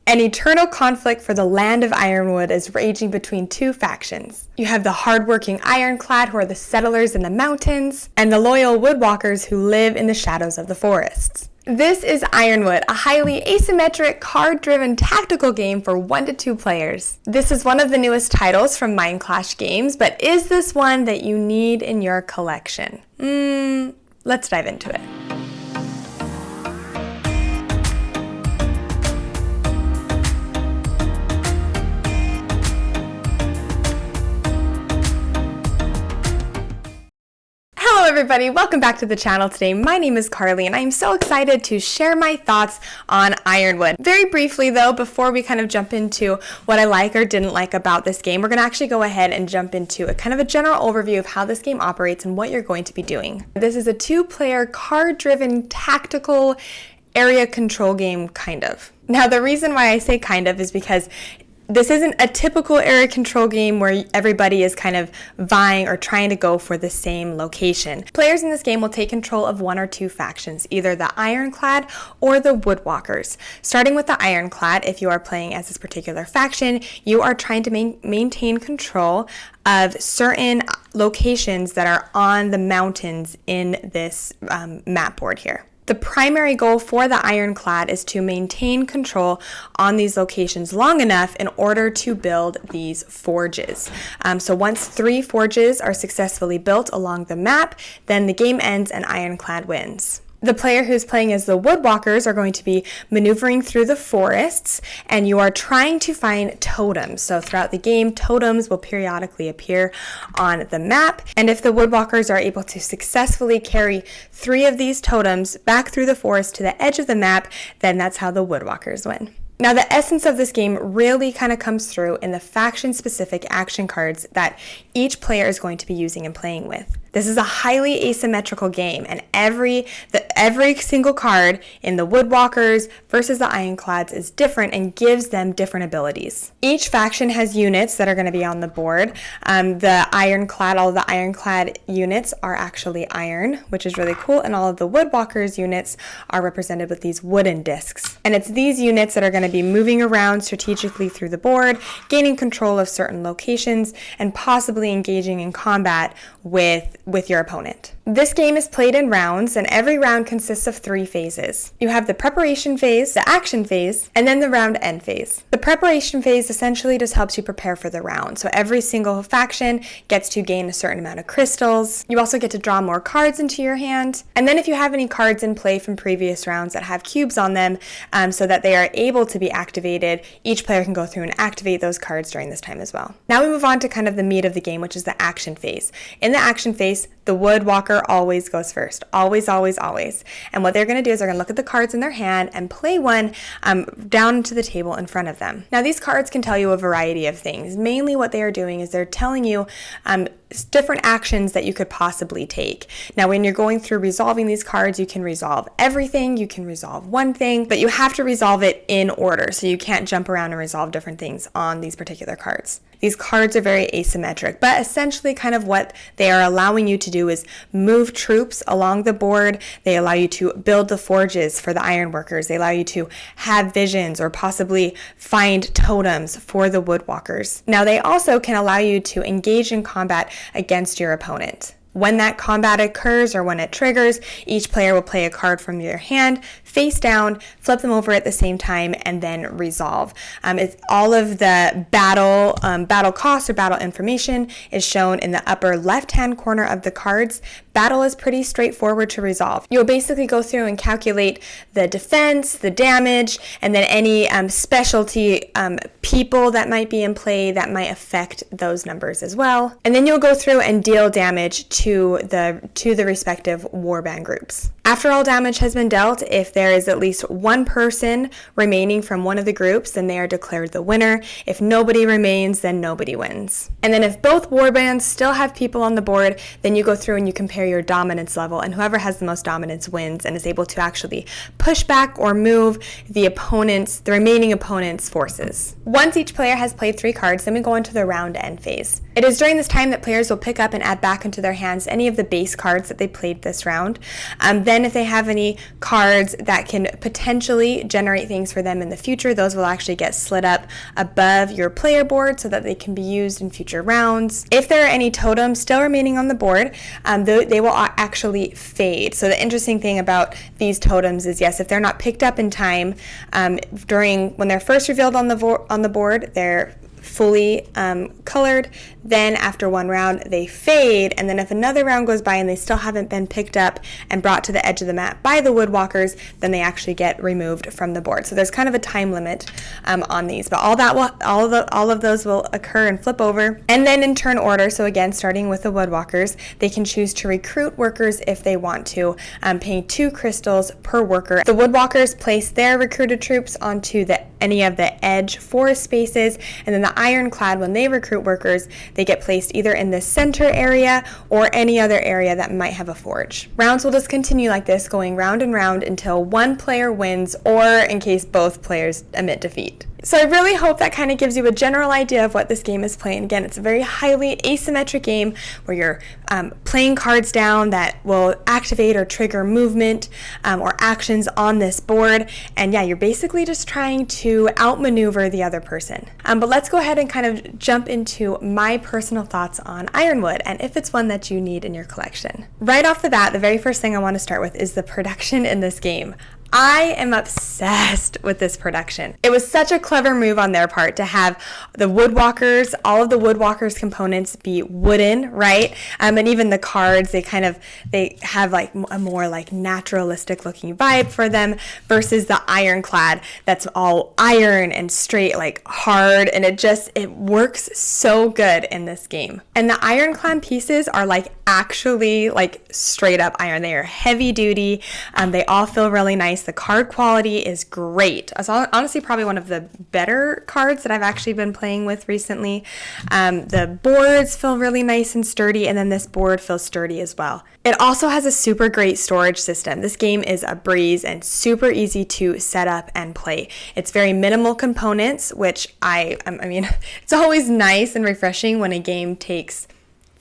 An eternal conflict for the land of Ironwood is raging between two factions. You have the hardworking ironclad who are the settlers in the mountains, and the loyal woodwalkers who live in the shadows of the forests. This is Ironwood, a highly asymmetric, card-driven tactical game for 1 to 2 players. This is one of the newest titles from Mindclash Games, but is this one that you need in your collection? Let's dive into it. Hello everybody, welcome back to the channel today. My name is Carly and I'm so excited to share my thoughts on Ironwood. Very briefly though, before we kind of jump into what I like or didn't like about this game, we're going to actually go ahead and jump into a kind of a general overview of how this game operates and what you're going to be doing. This is a 2-player card-driven tactical area control game, kind of. Now the reason why I say kind of is because this isn't a typical area control game where everybody is kind of vying or trying to go for the same location. Players in this game will take control of 1 or 2 factions, either the Ironclad or the Woodwalkers. Starting with the Ironclad, if you are playing as this particular faction, you are trying to maintain control of certain locations that are on the mountains in this map board here. The primary goal for the Ironclad is to maintain control on these locations long enough in order to build these forges. So once 3 forges are successfully built along the map, then the game ends and Ironclad wins. The player who's playing as the Woodwalkers are going to be maneuvering through the forests, and you are trying to find totems. So throughout the game, totems will periodically appear on the map, and if the Woodwalkers are able to successfully carry 3 of these totems back through the forest to the edge of the map, then that's how the Woodwalkers win. Now, the essence of this game really kind of comes through in the faction-specific action cards that each player is going to be using and playing with. This is a highly asymmetrical game, and every single card in the Woodwalkers versus the Ironclads is different and gives them different abilities. Each faction has units that are going to be on the board. The Ironclad, all of the Ironclad units are actually iron, which is really cool, and all of the Woodwalkers units are represented with these wooden discs. And it's these units that are going to be moving around strategically through the board, gaining control of certain locations, and possibly engaging in combat with your opponent. This game is played in rounds, and every round consists of 3 phases. You have the preparation phase, the action phase, and then the round end phase. The preparation phase essentially just helps you prepare for the round. So every single faction gets to gain a certain amount of crystals. You also get to draw more cards into your hand. And then if you have any cards in play from previous rounds that have cubes on them, so that they are able to be activated, each player can go through and activate those cards during this time as well. Now we move on to kind of the meat of the game, which is the action phase. In the action phase, the Woodwalker always goes first. Always, always, always. And what they're going to do is they're going to look at the cards in their hand and play one down to the table in front of them. Now, these cards can tell you a variety of things. Mainly what they are doing is they're telling you different actions that you could possibly take. Now, when you're going through resolving these cards, you can resolve everything, you can resolve one thing, but you have to resolve it in order. So you can't jump around and resolve different things on these particular cards. These cards are very asymmetric, but essentially kind of what they are allowing you to do is move troops along the board. They allow you to build the forges for the ironworkers. They allow you to have visions or possibly find totems for the woodwalkers. Now, they also can allow you to engage in combat against your opponent. When that combat occurs or when it triggers, each player will play a card from their hand, face down, flip them over at the same time, and then resolve. It's all of the battle cost or battle information is shown in the upper left-hand corner of the cards. Battle is pretty straightforward to resolve. You'll basically go through and calculate the defense, the damage, and then any specialty people that might be in play that might affect those numbers as well. And then you'll go through and deal damage to the respective warband groups. After all damage has been dealt, if there is at least one person remaining from one of the groups, then they are declared the winner. If nobody remains, then nobody wins. And then if both warbands still have people on the board, then you go through and you compare your dominance level, and whoever has the most dominance wins and is able to actually push back or move the remaining opponent's forces. Once each player has played 3 cards, then we go into the round end phase. It is during this time that players will pick up and add back into their hands any of the base cards that they played this round. Then if they have any cards that can potentially generate things for them in the future. Those will actually get slid up above your player board so that they can be used in future rounds. If there are any totems still remaining on the board, they will actually fade. So the interesting thing about these totems is, yes, if they're not picked up in time when they're first revealed on the board, they're fully colored. Then after one round they fade, and then if another round goes by and they still haven't been picked up and brought to the edge of the map by the woodwalkers, then they actually get removed from the board. So there's kind of a time limit on these, but all of those will occur and flip over. And then in turn order, so again starting with the woodwalkers, they can choose to recruit workers if they want to, paying 2 crystals per worker. The woodwalkers place their recruited troops onto any of the edge forest spaces, and then the ironclad, when they recruit workers, they get placed either in the center area or any other area that might have a forge. Rounds will just continue like this, going round and round until one player wins, or in case both players admit defeat. So I really hope that kind of gives you a general idea of what this game is playing. Again, it's a very highly asymmetric game where you're playing cards down that will activate or trigger movement or actions on this board. And yeah, you're basically just trying to outmaneuver the other person. But let's go ahead and kind of jump into my personal thoughts on Ironwood and if it's one that you need in your collection. Right off the bat, the very first thing I want to start with is the production in this game. I am obsessed with this production. It was such a clever move on their part to have the woodwalkers, all of the woodwalkers components be wooden, right? And even the cards, they have like a more like naturalistic looking vibe for them versus the ironclad that's all iron and straight, like hard, and it works so good in this game. And the ironclad pieces are like actually like straight up iron. They are heavy duty. They all feel really nice. The card quality is great. It's honestly probably one of the better cards that I've actually been playing with recently. The boards feel really nice and sturdy, and then this board feels sturdy as well. It also has a super great storage system. This game is a breeze and super easy to set up and play. It's very minimal components, which I mean, it's always nice and refreshing when a game takes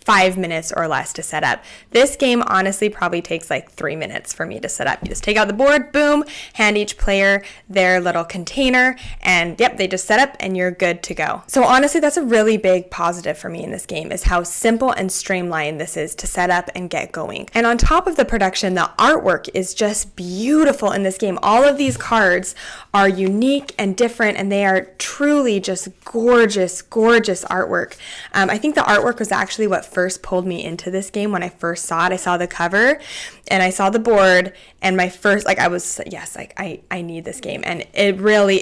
5 minutes or less to set up. This game honestly probably takes like 3 minutes for me to set up. You just take out the board, boom, hand each player their little container, and yep, they just set up and you're good to go. So honestly, that's a really big positive for me in this game, is how simple and streamlined this is to set up and get going. And on top of the production, the artwork is just beautiful in this game. All of these cards are unique and different, and they are truly just gorgeous, gorgeous artwork. I think the artwork was actually what first pulled me into this game. When I first saw it, I saw the cover and I saw the board, and my first, like, I was, yes, like I need this game. And it really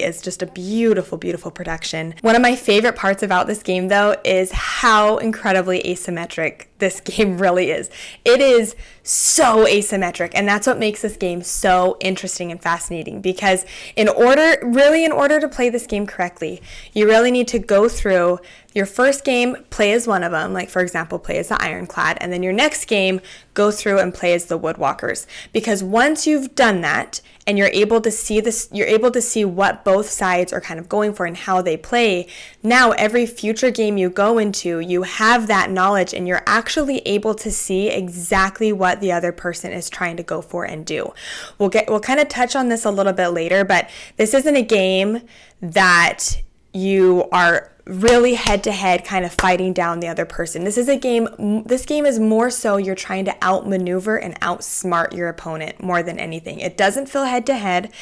is just a beautiful, beautiful production. One of my favorite parts about this game, though, is how incredibly asymmetric this game really is. It is so asymmetric, and that's what makes this game so interesting and fascinating, because in order to play this game correctly, you really need to go through your first game, play as one of them, like for example, play as the ironclad, and then your next game, go through and play as the woodwalkers. Because once you've done that, and you're able to see what both sides are kind of going for and how they play, now every future game you go into, you have that knowledge and you're actually able to see exactly what the other person is trying to go for and do. We'll kind of touch on this a little bit later, but this isn't a game that you are really head-to-head kind of fighting down the other person. This game is more so you're trying to outmaneuver and outsmart your opponent more than anything. It doesn't feel head-to-head.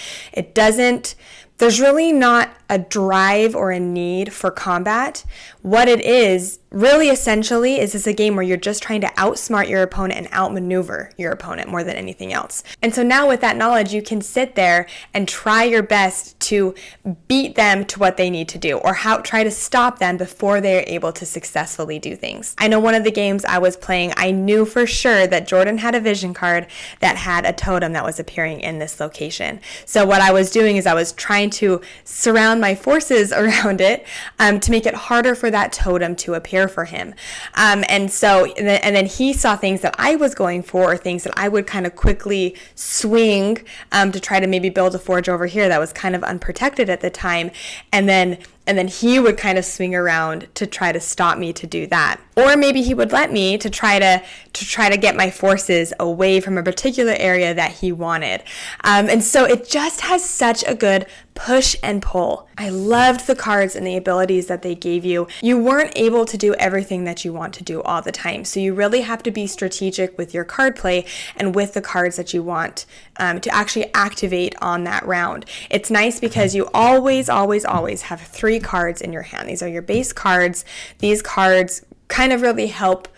There's really not a drive or a need for combat. What it is, really essentially, is this a game where you're just trying to outsmart your opponent and outmaneuver your opponent more than anything else. And so now with that knowledge, you can sit there and try your best to beat them to what they need to do, or try to stop them before they're able to successfully do things. I know one of the games I was playing, I knew for sure that Jordan had a vision card that had a totem that was appearing in this location. So what I was doing is I was trying to surround my forces around it to make it harder for that totem to appear for him. And then he saw things that I was going for, or things that I would kind of quickly swing to try to maybe build a forge over here that was kind of unprotected at the time. And then and then he would kind of swing around to try to stop me to do that. Or maybe he would let me to try to get my forces away from a particular area that he wanted. And so it just has such a good push and pull. I loved the cards and the abilities that they gave you. You weren't able to do everything that you want to do all the time. So you really have to be strategic with your card play and with the cards that you want to actually activate on that round. It's nice because you always have 3 cards in your hand. These are your base cards. These cards kind of really help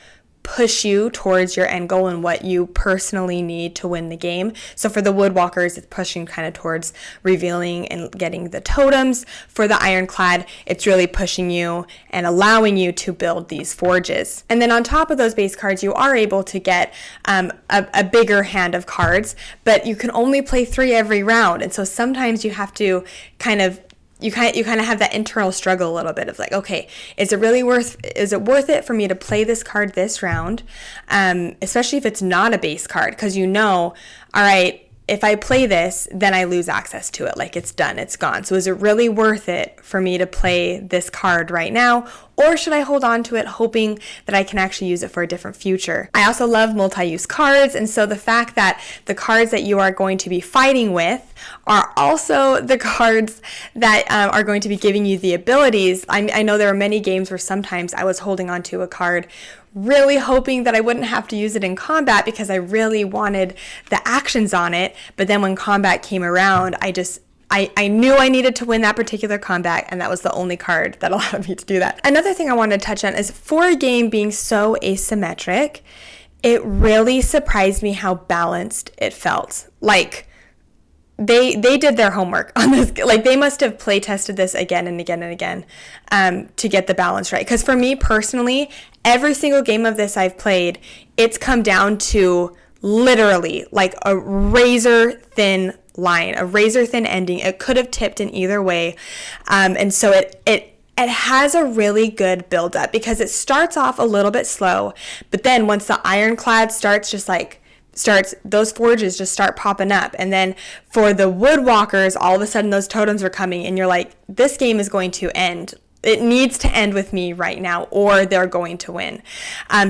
push you towards your end goal and what you personally need to win the game. So for the Woodwalkers, it's pushing kind of towards revealing and getting the totems. For the Ironclad, it's really pushing you and allowing you to build these forges. And then on top of those base cards, you are able to get a bigger hand of cards, but you can only play 3 every round. And so sometimes you have to you kind of have that internal struggle a little bit of like, okay, is it worth it for me to play this card this round? Especially if it's not a base card, because all right, if I play this, then I lose access to it. Like, it's done, it's gone. So is it really worth it for me to play this card right now? Or should I hold on to it hoping that I can actually use it for a different future? I also love multi-use cards. And so the fact that the cards that you are going to be fighting with are also the cards that are going to be giving you the abilities. I know there are many games where sometimes I was holding on to a card really hoping that I wouldn't have to use it in combat because I really wanted the actions on it. But then when combat came around, I knew I needed to win that particular combat, and that was the only card that allowed me to do that. Another thing I wanted to touch on is, for a game being so asymmetric, it really surprised me how balanced it felt. Like, they did their homework on this. Like, they must have play tested this again and again and again to get the balance right. Because for me personally, every single game of this I've played, it's come down to literally like a razor thin line, a razor thin ending. It could have tipped in either way. And so it has a really good build up, because it starts off a little bit slow, but then once the Ironclad starts, those forges just start popping up. And then for the Woodwalkers, all of a sudden those totems are coming, and you're like, this game is going to end. It needs to end with me right now, or they're going to win.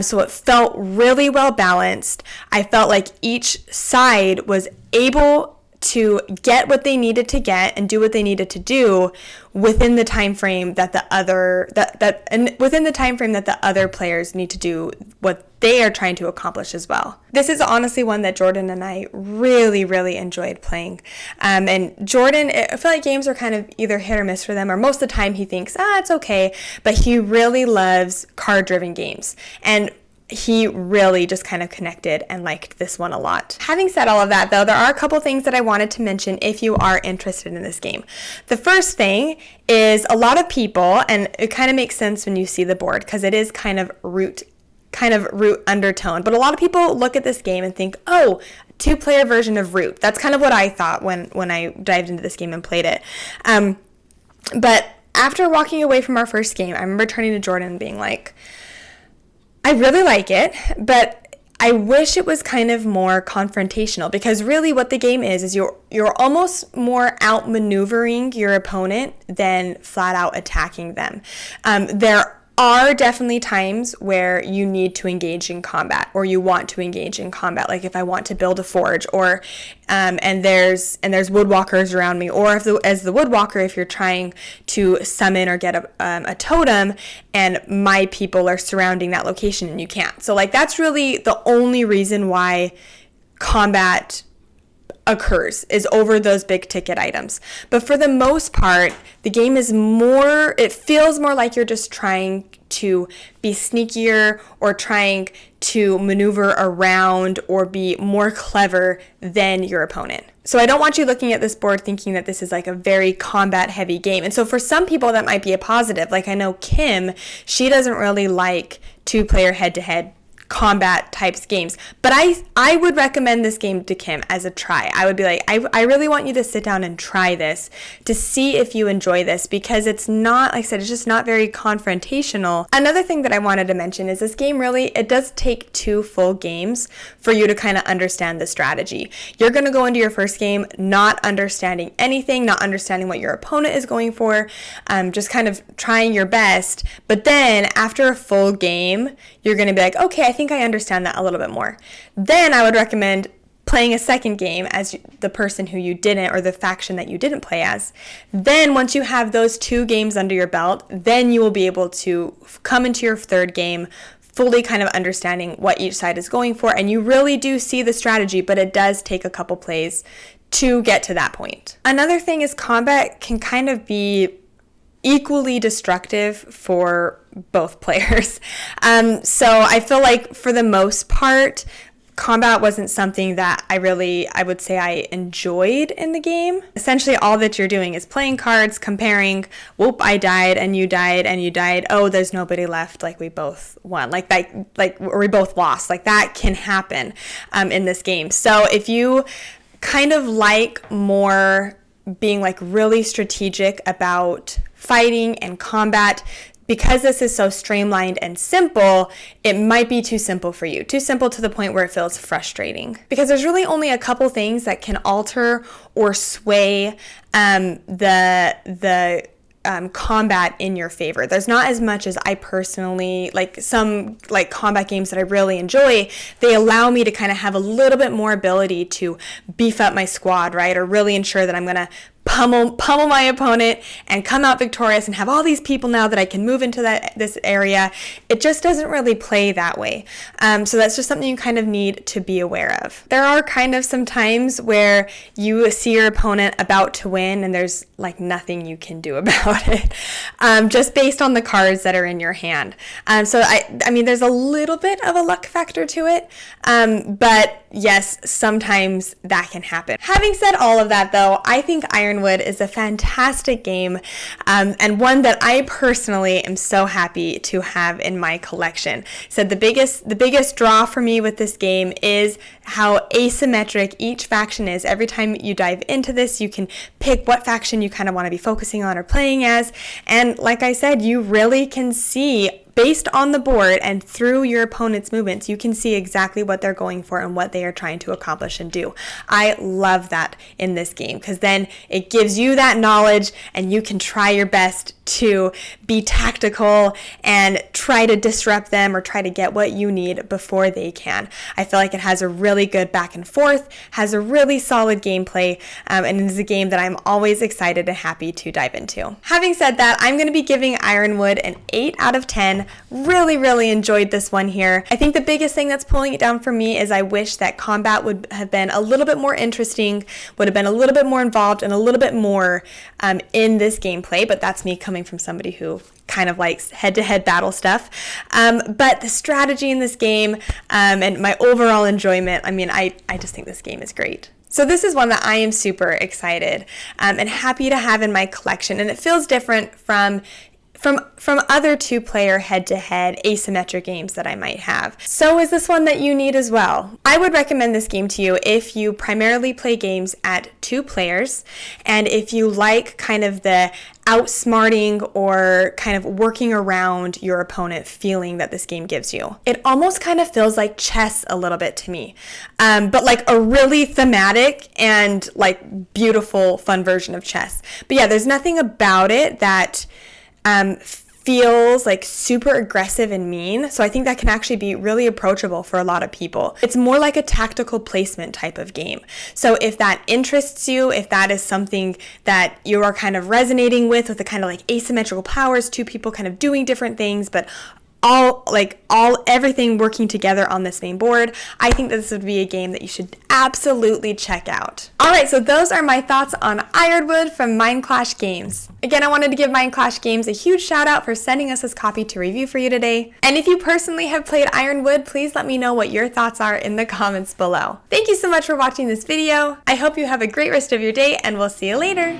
So it felt really well balanced. I felt like each side was able to get what they needed to get and do what they needed to do within the time frame that the other players need to do what they are trying to accomplish as well. This is honestly one that Jordan and I really, really enjoyed playing. And Jordan, I feel like games are kind of either hit or miss for them, or most of the time he thinks, it's okay, but he really loves card-driven games. And he really just kind of connected and liked this one a lot. Having said all of that, though, there are a couple things that I wanted to mention if you are interested in this game. The first thing is, a lot of people, and it kind of makes sense when you see the board, because it is kind of root undertone, but a lot of people look at this game and think, 2-player version of Root. That's kind of what I thought when I dived into this game and played it. But after walking away from our first game, I remember turning to Jordan and being like, I really like it, but I wish it was kind of more confrontational, because really what the game is you're almost more outmaneuvering your opponent than flat out attacking them. There are definitely times where you need to engage in combat, or you want to engage in combat. Like if I want to build a forge, or and there's Woodwalkers around me, or as the Woodwalker, if you're trying to summon or get a totem, and my people are surrounding that location and you can't. So like that's really the only reason why combat occurs, is over those big ticket items. But for the most part, the game is it feels more like you're just trying to be sneakier, or trying to maneuver around or be more clever than your opponent. So I don't want you looking at this board thinking that this is like a very combat heavy game. And so for some people that might be a positive. Like I know Kim, she doesn't really like 2-player head-to-head combat types games. But I would recommend this game to Kim as a try. I would be like, I really want you to sit down and try this to see if you enjoy this, because it's not, like I said, it's just not very confrontational. Another thing that I wanted to mention is this game really, it does take 2 full games for you to kind of understand the strategy. You're going to go into your first game not understanding anything, not understanding what your opponent is going for, just kind of trying your best. But then after a full game, you're going to be like, okay, I think I understand that a little bit more. Then I would recommend playing a second game as the person who you didn't, or the faction that you didn't play as. Then once you have those 2 games under your belt, then you will be able to come into your third game fully kind of understanding what each side is going for, and you really do see the strategy, but it does take a couple plays to get to that point. Another thing is combat can kind of be equally destructive for both players. So I feel like for the most part, combat wasn't something that I would say I enjoyed in the game. Essentially, all that you're doing is playing cards, comparing, whoop, I died, and you died, and you died. Oh, there's nobody left, like we both won. Like that, or we both lost. Like that can happen in this game. So if you kind of like more being like really strategic about fighting and combat, because this is so streamlined and simple, it might be too simple for you. Too simple to the point where it feels frustrating. Because there's really only a couple things that can alter or sway the combat in your favor. There's not as much as I personally, like some like combat games that I really enjoy, they allow me to kind of have a little bit more ability to beef up my squad, right? Or really ensure that I'm going to pummel my opponent and come out victorious and have all these people now that I can move into this area. It just doesn't really play that way. So that's just something you kind of need to be aware of. There are kind of some times where you see your opponent about to win and there's like nothing you can do about it, just based on the cards that are in your hand. So I mean, there's a little bit of a luck factor to it, but yes, sometimes that can happen. Having said all of that though, I think Ironwood is a fantastic game, and one that I personally am so happy to have in my collection. So the biggest draw for me with this game is how asymmetric each faction is. Every time you dive into this, you can pick what faction you kind of want to be focusing on or playing as, and like I said, you really can see based on the board and through your opponent's movements, you can see exactly what they're going for and what they are trying to accomplish and do. I love that in this game, because then it gives you that knowledge and you can try your best to be tactical and try to disrupt them or try to get what you need before they can. I feel like it has a really good back and forth, has a really solid gameplay, and it is a game that I'm always excited and happy to dive into. Having said that, I'm going to be giving Ironwood an 8 out of 10. Really enjoyed this one here. I think the biggest thing that's pulling it down for me is I wish that combat would have been a little bit more interesting, would have been a little bit more involved and a little bit more in this gameplay, but that's me coming from somebody who kind of likes head-to-head battle stuff. But the strategy in this game and my overall enjoyment, I mean, I just think this game is great. So this is one that I am super excited and happy to have in my collection, and it feels different from other 2-player head-to-head asymmetric games that I might have. So is this one that you need as well? I would recommend this game to you if you primarily play games at 2 players, and if you like kind of the outsmarting or kind of working around your opponent feeling that this game gives you. It almost kind of feels like chess a little bit to me, but like a really thematic and like beautiful, fun version of chess. But yeah, there's nothing about it that feels like super aggressive and mean, so I think that can actually be really approachable for a lot of people. It's more like a tactical placement type of game. So if that interests you, if that is something that you are kind of resonating with the kind of like asymmetrical powers, 2 people kind of doing different things, but everything working together on this main board, I think this would be a game that you should absolutely check out. Alright, so those are my thoughts on Ironwood from Mindclash Games. Again, I wanted to give Mindclash Games a huge shout out for sending us this copy to review for you today. And if you personally have played Ironwood, please let me know what your thoughts are in the comments below. Thank you so much for watching this video. I hope you have a great rest of your day, and we'll see you later.